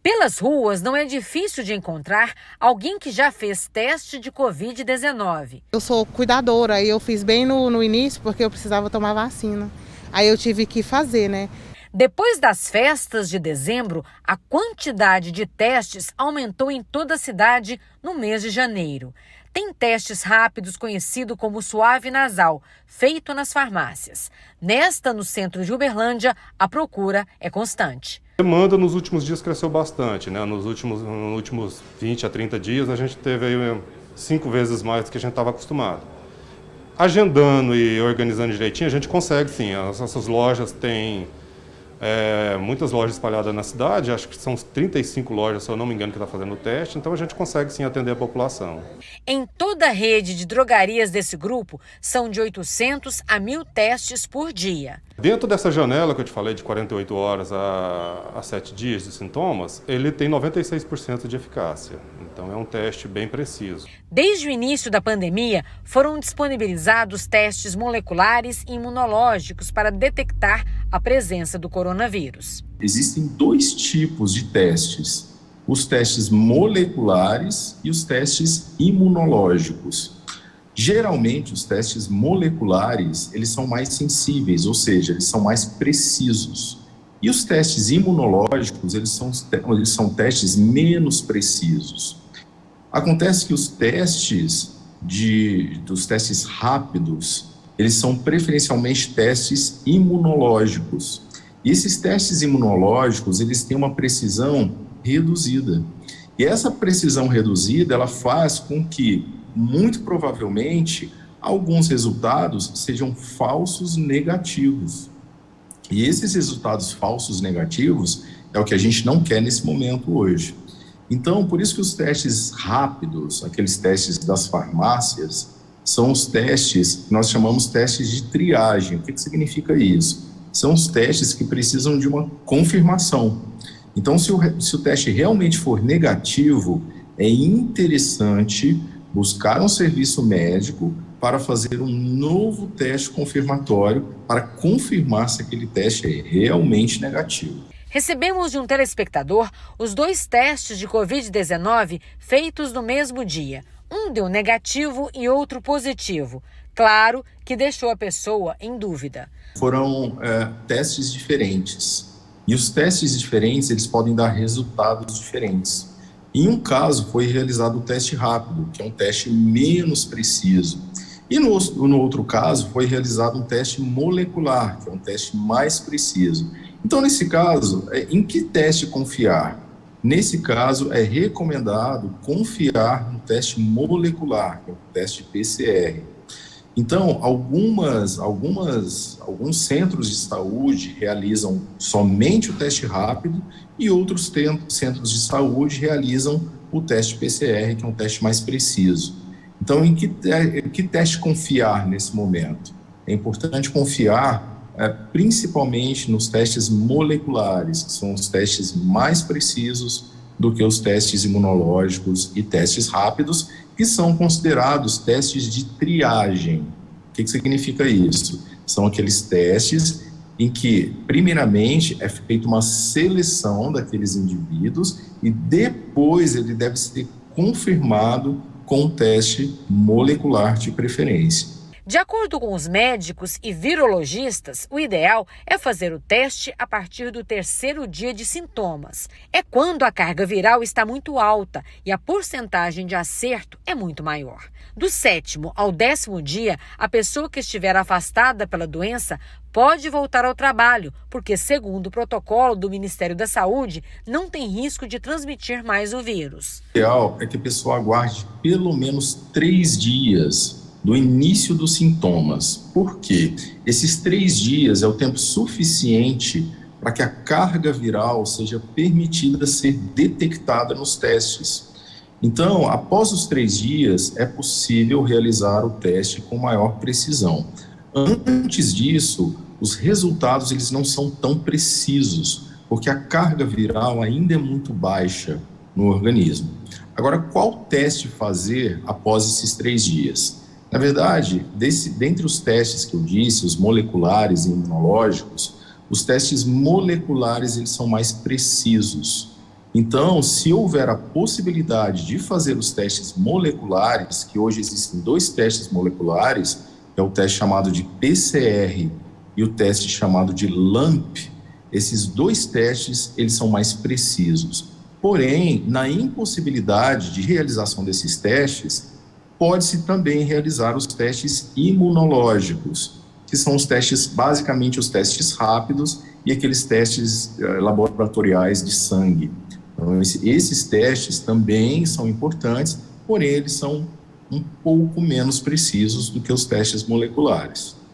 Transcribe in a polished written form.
Pelas ruas, não é difícil de encontrar alguém que já fez teste de Covid-19. Eu sou cuidadora e eu fiz bem no início porque eu precisava tomar vacina. Aí eu tive que fazer, né? Depois das festas de dezembro, a quantidade de testes aumentou em toda a cidade no mês de janeiro. Tem testes rápidos conhecido como suave nasal, feito nas farmácias. Nesta, no centro de Uberlândia, a procura é constante. A demanda nos últimos dias cresceu bastante, né? Nos últimos 20 a 30 dias a gente teve aí 5 vezes mais do que a gente estava acostumado. Agendando e organizando direitinho, a gente consegue sim. As nossas lojas têm muitas lojas espalhadas na cidade, acho que são 35 lojas, se eu não me engano, que está fazendo o teste, então a gente consegue sim atender a população. Em toda a rede de drogarias desse grupo, são de 800 a 1.000 testes por dia. Dentro dessa janela que eu te falei de 48 horas a 7 dias de sintomas, ele tem 96% de eficácia. Então é um teste bem preciso. Desde o início da pandemia, foram disponibilizados testes moleculares e imunológicos para detectar a presença do coronavírus. Existem 2 tipos de testes: os testes moleculares e os testes imunológicos. Geralmente, os testes moleculares, eles são mais sensíveis, ou seja, eles são mais precisos. E os testes imunológicos, eles são testes menos precisos. Acontece que os testes rápidos, eles são preferencialmente testes imunológicos. E esses testes imunológicos, eles têm uma precisão reduzida. E essa precisão reduzida, ela faz com que, muito provavelmente, alguns resultados sejam falsos negativos. E esses resultados falsos negativos é o que a gente não quer nesse momento hoje. Então, por isso que os testes rápidos, aqueles testes das farmácias, são os testes que nós chamamos testes de triagem. O que significa isso? São os testes que precisam de uma confirmação. Então, se o teste realmente for negativo, é interessante buscar um serviço médico para fazer um novo teste confirmatório para confirmar se aquele teste é realmente negativo. Recebemos de um telespectador os 2 testes de Covid-19 feitos no mesmo dia. Um deu negativo e outro positivo. Claro que deixou a pessoa em dúvida. Foram testes diferentes. E os testes diferentes, eles podem dar resultados diferentes. Em um caso, foi realizado o teste rápido, que é um teste menos preciso. E no outro caso, foi realizado um teste molecular, que é um teste mais preciso. Então, nesse caso, em que teste confiar? Nesse caso, é recomendado confiar no teste molecular, que é o teste PCR. Então, alguns centros de saúde realizam somente o teste rápido e outros centros de saúde realizam o teste PCR, que é um teste mais preciso. Então, em que teste confiar nesse momento? É importante confiar principalmente nos testes moleculares, que são os testes mais precisos do que os testes imunológicos e testes rápidos, que são considerados testes de triagem. O que significa isso? São aqueles testes em que, primeiramente, é feita uma seleção daqueles indivíduos e depois ele deve ser confirmado com um teste molecular de preferência. De acordo com os médicos e virologistas, o ideal é fazer o teste a partir do 3º dia de sintomas. É quando a carga viral está muito alta e a porcentagem de acerto é muito maior. Do 7º ao 10º dia, a pessoa que estiver afastada pela doença pode voltar ao trabalho, porque, segundo o protocolo do Ministério da Saúde, não tem risco de transmitir mais o vírus. O ideal é que a pessoa aguarde pelo menos 3 dias do início dos sintomas. Por quê? Esses 3 dias é o tempo suficiente para que a carga viral seja permitida ser detectada nos testes. Então, após os 3 dias, é possível realizar o teste com maior precisão. Antes disso, os resultados eles não são tão precisos, porque a carga viral ainda é muito baixa no organismo. Agora, qual teste fazer após esses 3 dias? Na verdade, dentre os testes que eu disse, os moleculares e imunológicos, os testes moleculares eles são mais precisos. Então, se houver a possibilidade de fazer os testes moleculares, que hoje existem 2 testes moleculares, que é o teste chamado de PCR e o teste chamado de LAMP, esses 2 testes, eles são mais precisos. Porém, na impossibilidade de realização desses testes, pode-se também realizar os testes imunológicos, que são os testes, basicamente os testes rápidos e aqueles testes laboratoriais de sangue. Então, esses testes também são importantes, porém eles são um pouco menos precisos do que os testes moleculares.